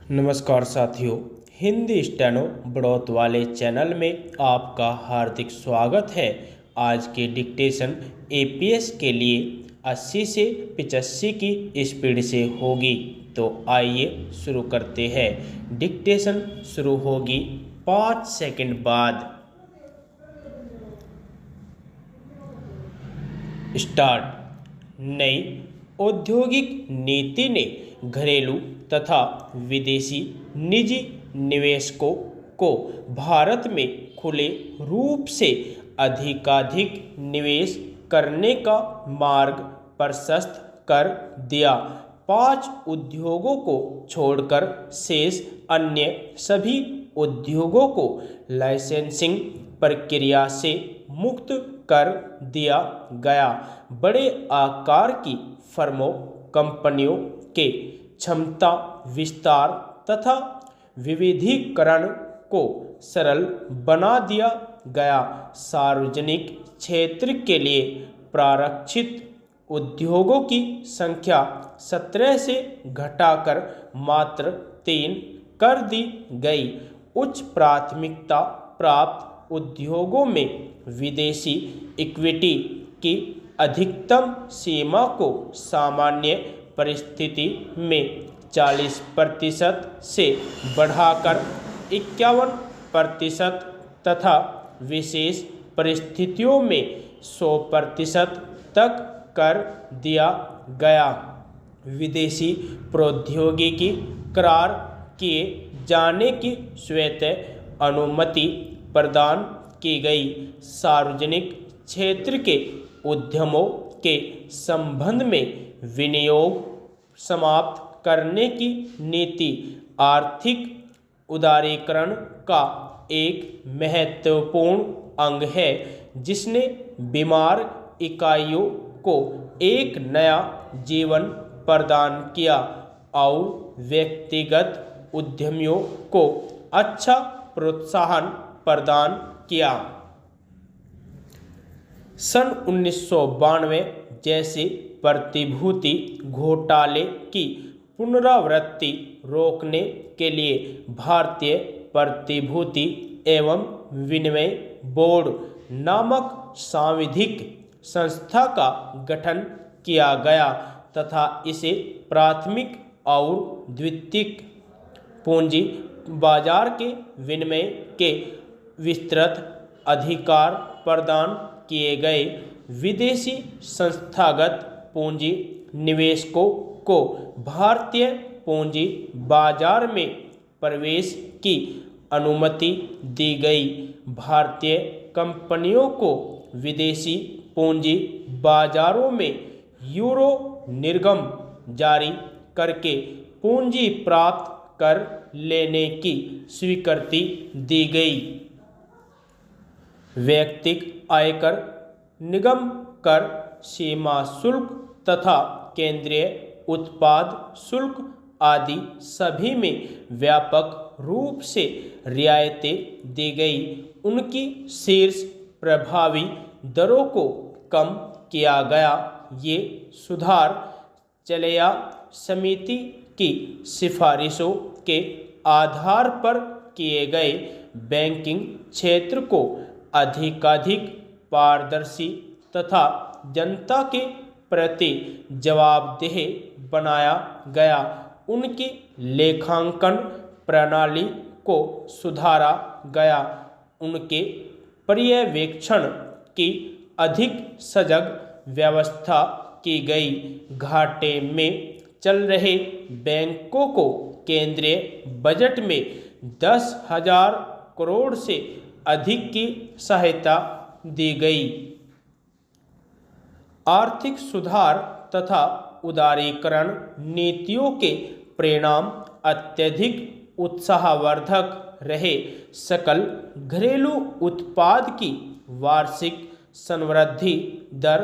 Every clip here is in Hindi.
नमस्कार साथियों, हिंदी स्टेनो बढ़ोत वाले चैनल में आपका हार्दिक स्वागत है। आज के डिक्टेशन एपीएस के लिए 80 से 85 की स्पीड से होगी। तो आइए शुरू करते हैं। डिक्टेशन शुरू होगी 5 सेकंड बाद। स्टार्ट। नई औद्योगिक नीति ने घरेलू तथा विदेशी निजी निवेशकों को भारत में खुले रूप से अधिकाधिक निवेश करने का मार्ग प्रशस्त कर दिया। 5 उद्योगों को छोड़कर शेष अन्य सभी उद्योगों को लाइसेंसिंग प्रक्रिया से मुक्त कर दिया गया। बड़े आकार की फर्मों कंपनियों के क्षमता विस्तार तथा विविधीकरण को सरल बना दिया गया। सार्वजनिक क्षेत्र के लिए प्रारक्षित उद्योगों की संख्या 17 से घटाकर मात्र 3 कर दी गई। उच्च प्राथमिकता प्राप्त उद्योगों में विदेशी इक्विटी की अधिकतम सीमा को सामान्य परिस्थिति में 40% से बढ़ाकर 51% तथा विशेष परिस्थितियों में 100% तक कर दिया गया। विदेशी प्रौद्योगिकी करार किए जाने की स्वैत अनुमति प्रदान की गई। सार्वजनिक क्षेत्र के उद्यमों के संबंध में विनियोग समाप्त करने की नीति आर्थिक उदारीकरण का एक महत्वपूर्ण अंग है, जिसने बीमार इकाइयों को एक नया जीवन प्रदान किया और व्यक्तिगत उद्यमियों को अच्छा प्रोत्साहन प्रदान किया। सन 1992 जैसे प्रतिभूति घोटाले की पुनरावृत्ति रोकने के लिए भारतीय प्रतिभूति एवं विनिमय बोर्ड नामक सांविधिक संस्था का गठन किया गया तथा इसे प्राथमिक और द्वितीयक पूंजी बाजार के विनिमय के विस्तृत अधिकार प्रदान किए गए। विदेशी संस्थागत पूंजी निवेशकों को भारतीय पूंजी बाजार में प्रवेश की अनुमति दी गई। भारतीय कंपनियों को विदेशी पूंजी बाजारों में यूरो निर्गम जारी करके पूंजी प्राप्त कर लेने की स्वीकृति दी गई। वैयक्तिक आयकर, निगम कर, सीमा शुल्क तथा केंद्रीय उत्पाद शुल्क आदि सभी में व्यापक रूप से रियायतें दी गई। उनकी शीर्ष प्रभावी दरों को कम किया गया। ये सुधार चलेया समिति की सिफारिशों के आधार पर किए गए। बैंकिंग क्षेत्र को अधिकाधिक पारदर्शी तथा जनता के प्रति जवाबदेह बनाया गया। उनकी लेखांकन प्रणाली को सुधारा गया। उनके पर्यवेक्षण की अधिक सजग व्यवस्था की गई। घाटे में चल रहे बैंकों को केंद्रीय बजट में 10,000 करोड़ से अधिक की सहायता दी गई। आर्थिक सुधार तथा उदारीकरण नीतियों के परिणाम अत्यधिक उत्साहवर्धक रहे। सकल घरेलू उत्पाद की वार्षिक संवृद्धि दर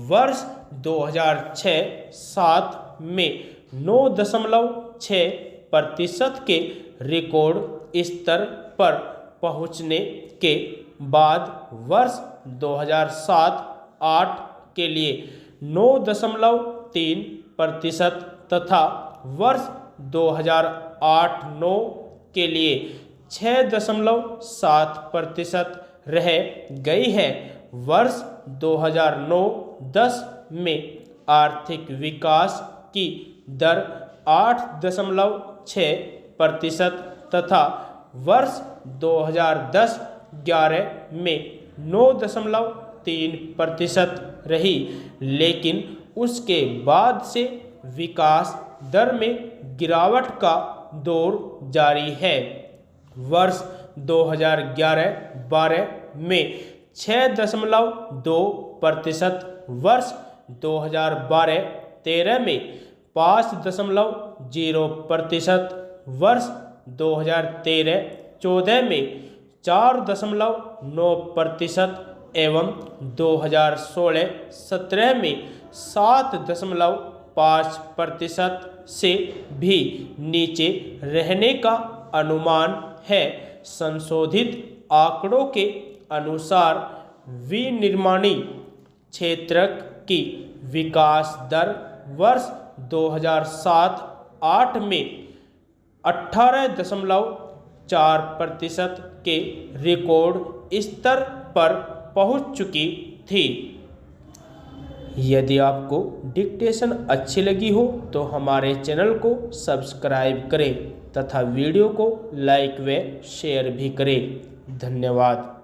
वर्ष 2006-07 में 9.6% के रिकॉर्ड स्तर पर पहुंचने के बाद वर्ष 2007-08 के लिए 9.3% तथा वर्ष 2008-9 के लिए 6.7% रह गई है। वर्ष 2009-10 में आर्थिक विकास की दर 8.6% तथा वर्ष 2010-11 में 9.3% रही, लेकिन उसके बाद से विकास दर में गिरावट का दौर जारी है। वर्ष 2011-12 में 6.2%, वर्ष 2012-13 में 5.0%, वर्ष 2013-14 में 4.9% एवं 2016-17 में 7.5% से भी नीचे रहने का अनुमान है। संशोधित आंकड़ों के अनुसार विनिर्माणी क्षेत्र की विकास दर वर्ष 2007-8 में 18.4% के रिकॉर्ड स्तर पर पहुंच चुकी थी। यदि आपको डिक्टेशन अच्छी लगी हो तो हमारे चैनल को सब्सक्राइब करें तथा वीडियो को लाइक व शेयर भी करें। धन्यवाद।